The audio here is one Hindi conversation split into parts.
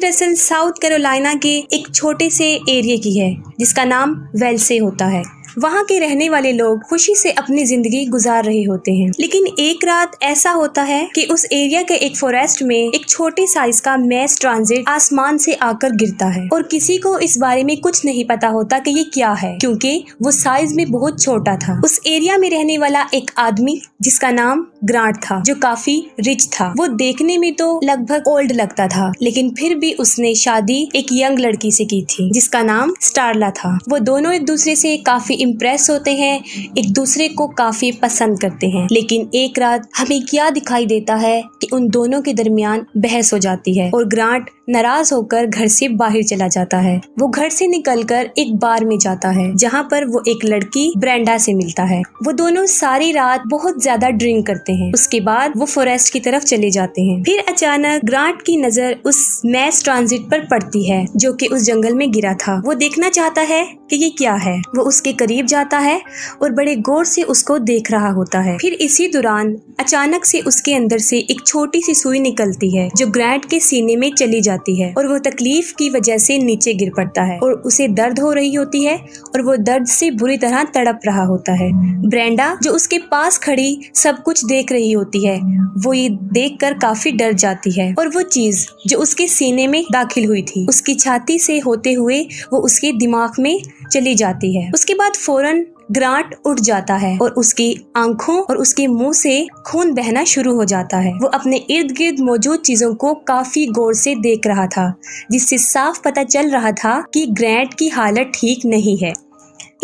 दरअसल साउथ कैरोलिना के एक छोटे से एरिया की है जिसका नाम वेल्से होता है। वहाँ के रहने वाले लोग खुशी से अपनी जिंदगी गुजार रहे होते हैं। लेकिन एक रात ऐसा होता है कि उस एरिया के एक फॉरेस्ट में एक छोटे साइज का मैस ट्रांजिट आसमान से आकर गिरता है और किसी को इस बारे में कुछ नहीं पता होता कि ये क्या है, क्योंकि वो साइज में बहुत छोटा था। उस एरिया में रहने वाला एक आदमी जिसका नाम ग्रांट था, जो काफी रिच था। वो देखने में तो लगभग ओल्ड लगता था, लेकिन फिर भी उसने शादी एक यंग लड़की से की थी जिसका नाम स्टारला था। वो दोनों एक दूसरे से काफी इम्प्रेस होते हैं, एक दूसरे को काफी पसंद करते हैं। लेकिन एक रात हमें क्या दिखाई देता है कि उन दोनों के दरमियान बहस हो जाती है और ग्रांट नाराज होकर घर से बाहर चला जाता है। वो घर से निकलकर एक बार में जाता है जहाँ पर वो एक लड़की ब्रेंडा से मिलता है। वो दोनों सारी रात बहुत ज्यादा ड्रिंक करते हैं। उसके बाद वो फॉरेस्ट की तरफ चले जाते हैं। फिर अचानक ग्रांट की नजर उस मैस ट्रांजिट पर पड़ती है जो कि उस जंगल में गिरा था। वो देखना चाहता है कि ये क्या है। वो उसके करीब जाता है और बड़े गौर से उसको देख रहा होता है। फिर इसी दौरान अचानक से उसके अंदर से एक छोटी सी सुई निकलती है जो ग्रांट के सीने में चली जाती है और वो तकलीफ की वजह से नीचे गिर पड़ता है और उसे दर्द हो रही होती है और वो दर्द से बुरी तरह तड़प रहा होता है। ब्रेंडा जो उसके पास खड़ी सब कुछ देख रही होती है, वो ये देखकर काफी डर जाती है और वो चीज जो उसके सीने में दाखिल हुई थी उसकी छाती से होते हुए वो उसके दिमाग में चली जाती है। उसके बाद फौरन ग्रांट उठ जाता है और उसकी आंखों और उसके मुंह से खून बहना शुरू हो जाता है। वो अपने इर्द गिर्द मौजूद चीजों को काफी गौर से देख रहा था, जिससे साफ पता चल रहा था कि ग्रांट की हालत ठीक नहीं है।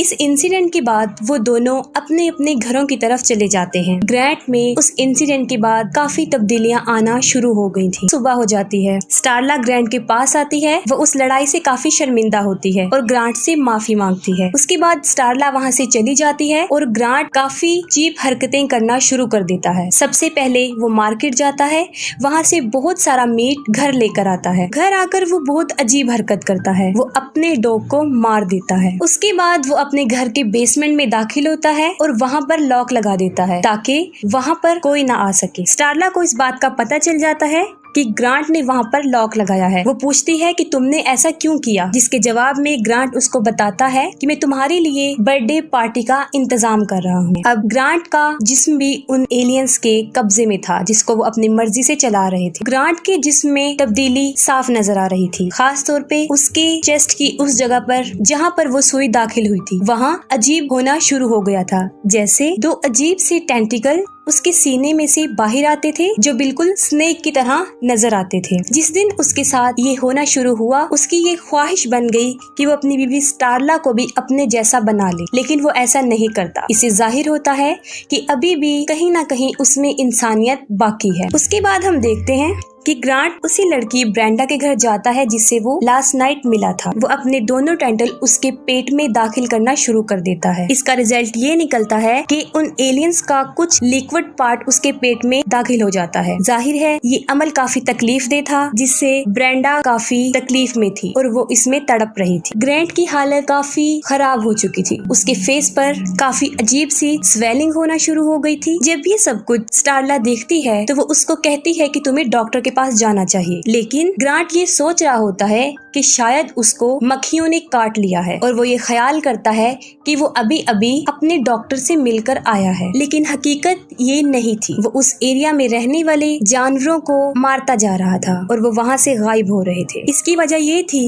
इस इंसिडेंट के बाद वो दोनों अपने अपने घरों की तरफ चले जाते हैं। ग्रांट में उस इंसिडेंट के बाद काफी तब्दीलियां आना शुरू हो गई थी। सुबह हो जाती है, स्टारला ग्रांट के पास आती है। वो उस लड़ाई से काफी शर्मिंदा होती है और ग्रांट से माफी मांगती है। उसके बाद स्टारला वहाँ से चली जाती है और ग्रांट काफी चीप हरकतें करना शुरू कर देता है। सबसे पहले वो मार्केट जाता है, वहाँ से बहुत सारा मीट घर लेकर आता है। घर आकर वो बहुत अजीब हरकत करता है, वो अपने डॉग को मार देता है। उसके बाद वो अपने घर के बेसमेंट में दाखिल होता है और वहाँ पर लॉक लगा देता है ताकि वहाँ पर कोई ना आ सके। स्टारला को इस बात का पता चल जाता है कि ग्रांट ने वहाँ पर लॉक लगाया है। वो पूछती है कि तुमने ऐसा क्यों किया, जिसके जवाब में ग्रांट उसको बताता है कि मैं तुम्हारे लिए बर्थडे पार्टी का इंतजाम कर रहा हूँ। अब ग्रांट का जिस्म भी उन एलियंस के कब्जे में था जिसको वो अपनी मर्जी से चला रहे थे। ग्रांट के जिस्म में तब्दीली साफ नजर आ रही थी, खास तौर पे उसके चेस्ट की उस जगह पर जहाँ पर वो सुई दाखिल हुई थी वहाँ अजीब होना शुरू हो गया था, जैसे दो अजीब से टेंटिकल उसके सीने में से बाहर आते थे जो बिल्कुल स्नेक की तरह नजर आते थे। जिस दिन उसके साथ ये होना शुरू हुआ उसकी ये ख्वाहिश बन गई कि वो अपनी बीवी स्टारला को भी अपने जैसा बना ले, लेकिन वो ऐसा नहीं करता। इससे जाहिर होता है कि अभी भी कहीं ना कहीं उसमें इंसानियत बाकी है। उसके बाद हम देखते हैं कि ग्रांट उसी लड़की ब्रेंडा के घर जाता है जिससे वो लास्ट नाइट मिला था। वो अपने दोनों टेंटल उसके पेट में दाखिल करना शुरू कर देता है। इसका रिजल्ट ये निकलता है कि उन एलियंस का कुछ लिक्विड पार्ट उसके पेट में दाखिल हो जाता है। जाहिर है ये अमल काफी तकलीफ दे था, जिससे ब्रेंडा काफी तकलीफ में थी और वो इसमें तड़प रही थी। ग्रांट की हालत काफी खराब हो चुकी थी, उसके फेस पर काफी अजीब सी स्वेलिंग होना शुरू हो गई थी। जब ये सब कुछ स्टारला देखती है तो वो उसको कहती है कि तुम्हें डॉक्टर के पास जाना चाहिए, लेकिन ग्रांट ये सोच रहा होता है कि शायद उसको मक्खियों ने काट लिया है और वो ये ख्याल करता है कि वो अभी अभी अपने डॉक्टर से मिलकर आया है, लेकिन हकीकत ये नहीं थी। वो उस एरिया में रहने वाले जानवरों को मारता जा रहा था और वो वहाँ से गायब हो रहे थे। इसकी वजह ये थी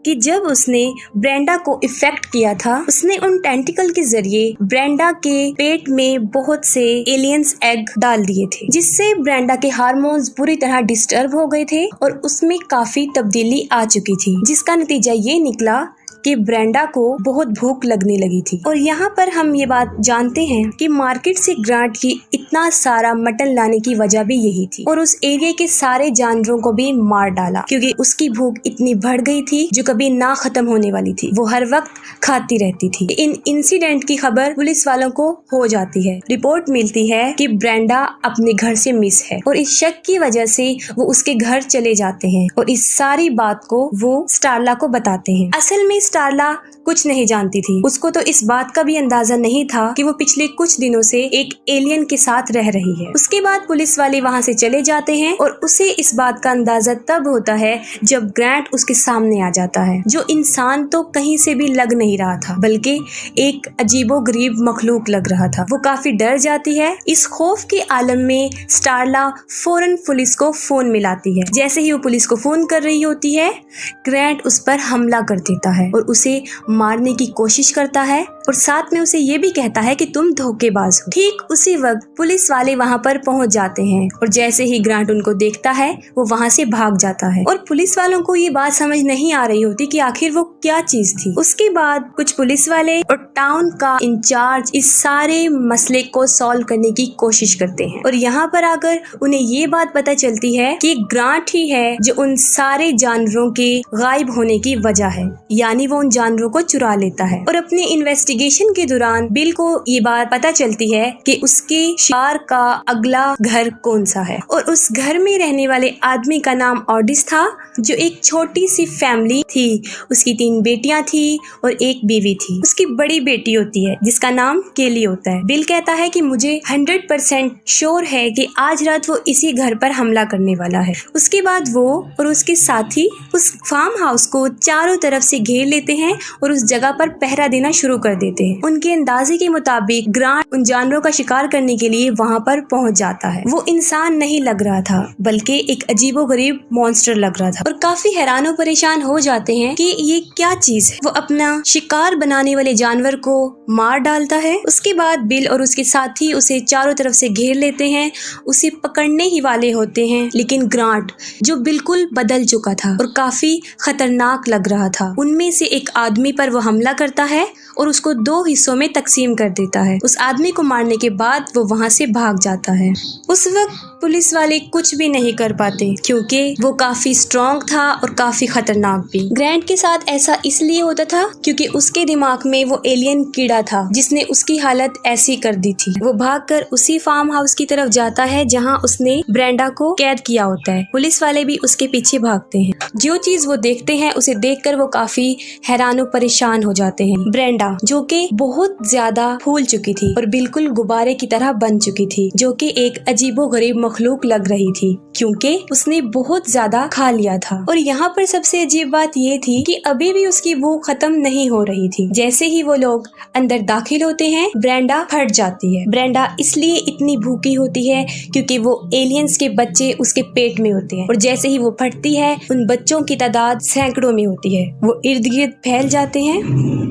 कि जब उसने ब्रेंडा को इफेक्ट किया था उसने उन टेंटिकल के जरिए ब्रेंडा के पेट में बहुत से एलियंस एग डाल दिए थे, जिससे ब्रेंडा के हार्मोन्स पूरी तरह डिस्टर्ब हो गए थे और उसमें काफी तब्दीली आ चुकी थी, जिसका नतीजा ये निकला कि ब्रेंडा को बहुत भूख लगने लगी थी। और यहाँ पर हम ये बात जानते हैं कि मार्केट से ग्रांट की इतना सारा मटन लाने की वजह भी यही थी और उस एरिया के सारे जानवरों को भी मार डाला, क्योंकि उसकी भूख इतनी बढ़ गई थी जो कभी ना खत्म होने वाली थी। वो हर वक्त खाती रहती थी। इन इंसिडेंट की खबर पुलिस वालों को हो जाती है। रिपोर्ट मिलती है कि ब्रेंडा अपने घर से मिस है और इस शक की वजह से वो उसके घर चले जाते हैं और इस सारी बात को वो स्टारला को बताते हैं। असल में स्टारला कुछ नहीं जानती थी। उसको तो इस बात का भी अंदाजा नहीं था कि वो पिछले कुछ दिनों से एक एलियन के साथ साथ रह रही है। उसके बाद पुलिस वाले वहाँ से चले जाते हैं और उसे इस बात का अंदाजा तब होता है जब ग्रांट उसके सामने आ जाता है, जो इंसान तो कहीं से भी लग नहीं रहा था बल्कि एक अजीबोगरीब मखलूक लग रहा था। वो काफी डर जाती है। इस खौफ के आलम में स्टारला फौरन पुलिस को फोन मिलाती है। जैसे ही वो पुलिस को फोन कर रही होती है, ग्रांट उस पर हमला कर देता है और उसे मारने की कोशिश करता है और साथ में उसे ये भी कहता है कि तुम धोखेबाज हो। ठीक उसी वक्त पुलिस वाले वहाँ पर पहुँच जाते हैं और जैसे ही ग्रांट उनको देखता है वो वहाँ से भाग जाता है और पुलिस वालों को ये बात समझ नहीं आ रही होती कि आखिर वो क्या चीज थी। उसके बाद कुछ पुलिस वाले और टाउन का इंचार्ज इस सारे मसले को सॉल्व करने की कोशिश करते हैं और यहाँ पर आकर उन्हें ये बात पता चलती है कि ग्रांट ही है जो उन सारे जानवरों के गायब होने की वजह है, यानी वो उन जानवरों को चुरा लेता है। और अपने इन्वेस्टिगेशन के दौरान बिल को ये बात पता चलती है कि उसके शिकार का अगला घर कौन सा है और उस घर में रहने वाले आदमी का नाम ऑडिस था, जो एक छोटी सी फैमिली थी। उसकी 3 बेटियां थी और 1 बीवी थी। उसकी बड़ी बेटी होती है जिसका नाम केली होता है। बिल कहता है कि मुझे 100% श्योर है कि आज रात वो इसी घर पर हमला करने वाला है। उसके बाद वो और उसके साथी उस फार्म हाउस को चारों तरफ से घेर लेते हैं और उस जगह पर पहरा देना शुरू कर देते हैं। उनके अंदाजे के मुताबिक ग्रांट उन जानवरों का शिकार करने के लिए वहाँ पर पहुँच जाता है। वो इंसान नहीं लग रहा था बल्कि एक अजीबोगरीब मॉन्स्टर लग रहा था और काफी हैरान परेशान हो जाते हैं कि ये क्या चीज है। वो अपना शिकार बनाने वाले जानवर को मार डालता है। उसके बाद बिल और उसके साथी उसे चारों तरफ से घेर लेते हैं, उसे पकड़ने ही वाले होते हैं, लेकिन ग्रांट जो बिल्कुल बदल चुका था और काफी खतरनाक लग रहा था, उनमें से एक आदमी पर वो हमला करता है और उसको 2 हिस्सों में तकसीम कर देता है। उस आदमी को मारने के बाद वो वहाँ से भाग जाता है। उस वक्त पुलिस वाले कुछ भी नहीं कर पाते क्योंकि वो काफी स्ट्रॉन्ग था और काफी खतरनाक भी। ग्रांट के साथ ऐसा इसलिए होता था क्योंकि उसके दिमाग में वो एलियन कीड़ा था जिसने उसकी हालत ऐसी कर दी थी। वो भागकर उसी फार्म हाउस की तरफ जाता है जहाँ उसने ब्रेंडा को कैद किया होता है। पुलिस वाले भी उसके पीछे भागते हैं। जो चीज वो देखते हैं उसे देखकर वो काफी हैरान परेशान हो जाते हैं। ब्रेंडा जो कि बहुत ज्यादा फूल चुकी थी और बिल्कुल गुब्बारे की तरह बन चुकी थी, जो कि एक अजीबोगरीब मखलूक लग रही थी क्योंकि उसने बहुत ज्यादा खा लिया था। और यहाँ पर सबसे अजीब बात ये थी कि अभी भी उसकी भूख खत्म नहीं हो रही थी। जैसे ही वो लोग अंदर दाखिल होते हैं, ब्रेंडा फट जाती है। ब्रेंडा इसलिए इतनी भूखी होती है क्योंकि वो एलियंस के बच्चे उसके पेट में होते हैं और जैसे ही वो फटती है उन बच्चों की तादाद सैकड़ों में होती है। वो इर्द गिर्द फैल जाते हैं।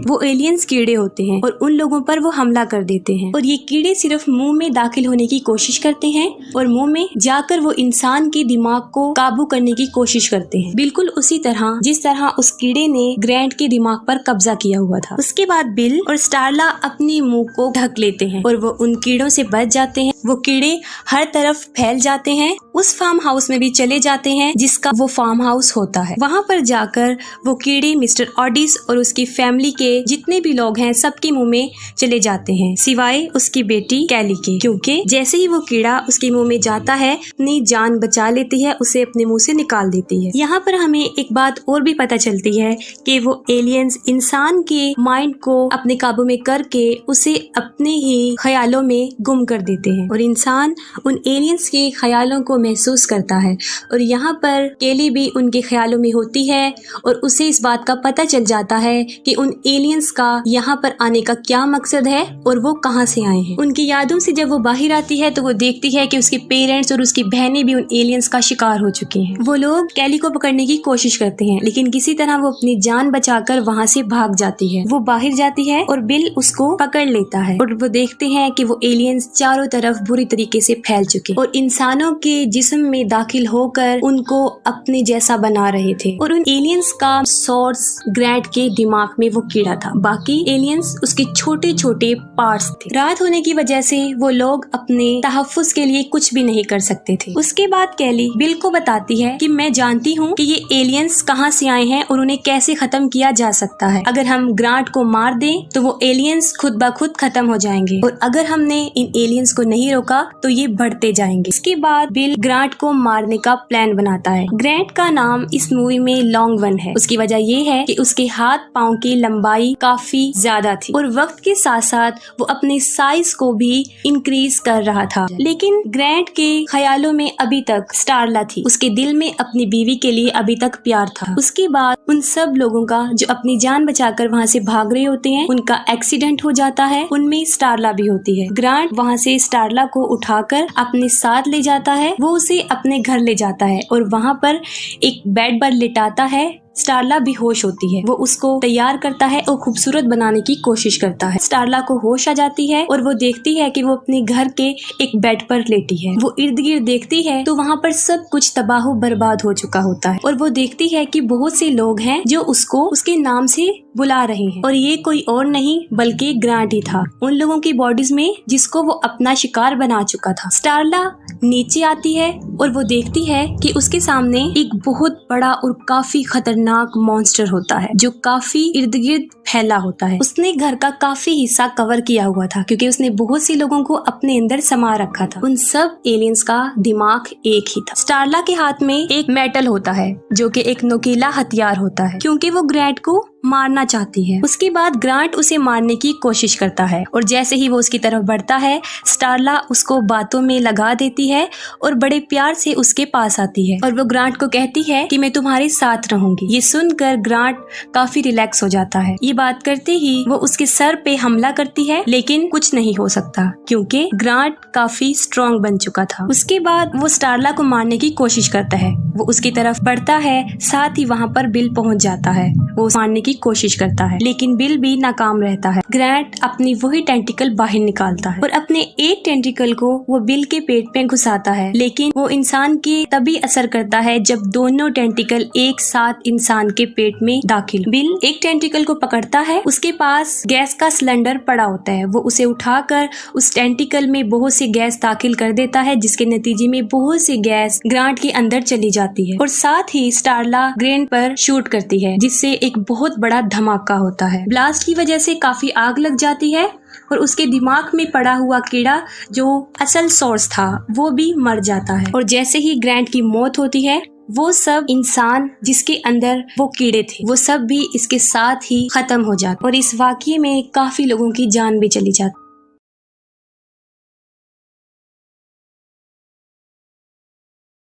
वो एलियंस कीड़े होते हैं और उन लोगों पर वो हमला कर देते हैं और ये कीड़े सिर्फ मुंह में दाखिल होने की कोशिश करते हैं और मुंह में जाकर वो इंसान के दिमाग को काबू करने की कोशिश करते हैं, बिल्कुल उसी तरह जिस तरह उस कीड़े ने ग्रांट के दिमाग पर कब्जा किया हुआ था। उसके बाद बिल और स्टारला अपने मुंह को ढक लेते हैं और वो उन कीड़ों से बच जाते हैं। वो कीड़े हर तरफ फैल जाते हैं। उस फार्म हाउस में भी चले जाते हैं जिसका वो फार्म हाउस होता है। वहाँ पर जाकर वो कीड़े मिस्टर ऑडिस और उसकी फैमिली के जितने भी लोग हैं सबके मुंह में चले जाते हैं सिवाय उसकी बेटी कैली के, क्योंकि जैसे ही वो कीड़ा उसके मुंह में जाता है अपनी जान बचा लेती है, उसे अपने मुंह से निकाल देती है। यहाँ पर हमें एक बात और भी पता चलती है कि वो एलियंस इंसान के माइंड को अपने काबू में करके उसे अपने ही ख्यालों में गुम कर देते हैं और इंसान उन एलियंस के ख्यालों को महसूस करता है और यहाँ पर केली भी उनके ख्यालों में होती है और उसे इस बात का पता चल जाता है कि उन एलियंस का यहाँ पर आने का क्या मकसद है और वो कहाँ से आए हैं। उनकी यादों से जब वो बाहर आती है तो वो देखती है कि उसके पेरेंट्स और उसकी बहनें भी उन एलियंस का शिकार हो चुकी हैं। वो लोग कैली को पकड़ने की कोशिश करते हैं लेकिन किसी तरह वो अपनी जान बचाकर वहाँ से भाग जाती है। वो बाहर जाती है और बिल उसको पकड़ लेता है और वो देखते हैं कि वो एलियंस चारों तरफ बुरी तरीके से फैल चुके और इंसानों के जिस्म में दाखिल होकर उनको अपने जैसा बना रहे थे और उन एलियंस का सोर्स ग्रांट के दिमाग में वो कीड़ा था, बाकी एलियंस उसके छोटे छोटे पार्ट्स थे। रात होने की वजह से वो लोग अपने तहफ्फुज के लिए कुछ भी नहीं कर सकते थे। उसके बाद कैली बिल को बताती है कि मैं जानती हूँ कि ये एलियंस कहाँ से आए हैं और उन्हें कैसे खत्म किया जा सकता है। अगर हम ग्रांट को मार दें तो वो एलियंस खुद ब खुद खत्म हो जाएंगे और अगर हमने इन एलियंस को नहीं रोका तो ये बढ़ते जाएंगे। इसके बाद बिल ग्रांट को मारने का प्लान बनाता है। ग्रांट का नाम इस मूवी में लॉन्ग वन है। उसकी वजह ये है कि उसके हाथ पाँव की लंबाई काफी काफी ज्यादा थी और वक्त के साथ साथ वो अपने साइज को भी इंक्रीज कर रहा था। लेकिन ग्रैंट के ख्यालों में अभी तक स्टारला थी। उसके दिल में अपनी बीवी के लिए अभी तक प्यार था। उसके बाद उन सब लोगों का जो अपनी जान बचाकर वहाँ से भाग रहे होते हैं, उनका एक्सीडेंट हो जाता है। उनमें स्टारला भी होती है। ग्रांट वहाँ से स्टारला को उठाकर अपने साथ ले जाता है। वो उसे अपने घर ले जाता है और वहाँ पर एक बेड पर लिटाता है। स्टारला बेहोश होती है। वो उसको तैयार करता है और खूबसूरत बनाने की कोशिश करता है। स्टारला को होश आ जाती है और वो देखती है कि वो अपने घर के एक बेड पर लेटी है। वो इर्द गिर्द देखती है तो वहाँ पर सब कुछ तबाह बर्बाद हो चुका होता है और वो देखती है कि बहुत से लोग हैं जो उसको उसके नाम से बुला रहे हैं और ये कोई और नहीं बल्कि ग्रांट ही था, उन लोगों की बॉडीज में जिसको वो अपना शिकार बना चुका था। स्टारला नीचे आती है और वो देखती है कि उसके सामने एक बहुत बड़ा और काफी खतरनाक मॉन्स्टर होता है जो काफी इर्द गिर्द फैला होता है। उसने घर का काफी हिस्सा कवर किया हुआ था क्योंकि उसने बहुत से लोगों को अपने अंदर समा रखा था। उन सब एलियंस का दिमाग एक ही था। स्टारला के हाथ में एक मेटल होता है जो कि एक नुकीला हथियार होता है क्योंकि वो ग्रैंट को मारना चाहती है। उसके बाद ग्रांट उसे मारने की कोशिश करता है और जैसे ही वो उसकी तरफ बढ़ता है, स्टारला उसको बातों में लगा देती है और बड़े प्यार से उसके पास आती है और वो ग्रांट को कहती है कि मैं तुम्हारे साथ रहूंगी। ये सुनकर ग्रांट काफी रिलैक्स हो जाता है। ये बात करते ही वो उसके सर पे हमला करती है लेकिन कुछ नहीं हो सकता क्योंकि ग्रांट काफी स्ट्रॉन्ग बन चुका था। उसके बाद वो स्टारला को मारने की कोशिश करता है। वो उसकी तरफ बढ़ता है, साथ ही वहाँ पर बिल पहुँच जाता है। वो मारने की कोशिश करता है लेकिन बिल भी नाकाम रहता है। ग्रैंट अपनी वही टेंटिकल बाहर निकालता है और अपने एक टेंटिकल को वो बिल के पेट में घुसाता है लेकिन वो इंसान की तभी असर करता है जब दोनों टेंटिकल एक साथ इंसान के पेट में दाखिल। बिल एक टेंटिकल को पकड़ता है। उसके पास गैस का सिलेंडर पड़ा होता है। वो उसे उठाकर उस टेंटिकल में बहुत सी गैस दाखिल कर देता है जिसके नतीजे में बहुत सी गैस ग्रांट के अंदर चली जाती है और साथ ही स्टारला ग्रैंट पर शूट करती है जिससे एक बहुत बड़ा धमाका होता है। ब्लास्ट की वजह से काफी आग लग जाती है और उसके दिमाग में पड़ा हुआ कीड़ा जो असल सोर्स था वो भी मर जाता है और जैसे ही ग्रैंट की मौत होती है वो सब इंसान जिसके अंदर वो कीड़े थे वो सब भी इसके साथ ही खत्म हो जाते और इस वाकये में काफी लोगों की जान भी चली जाती।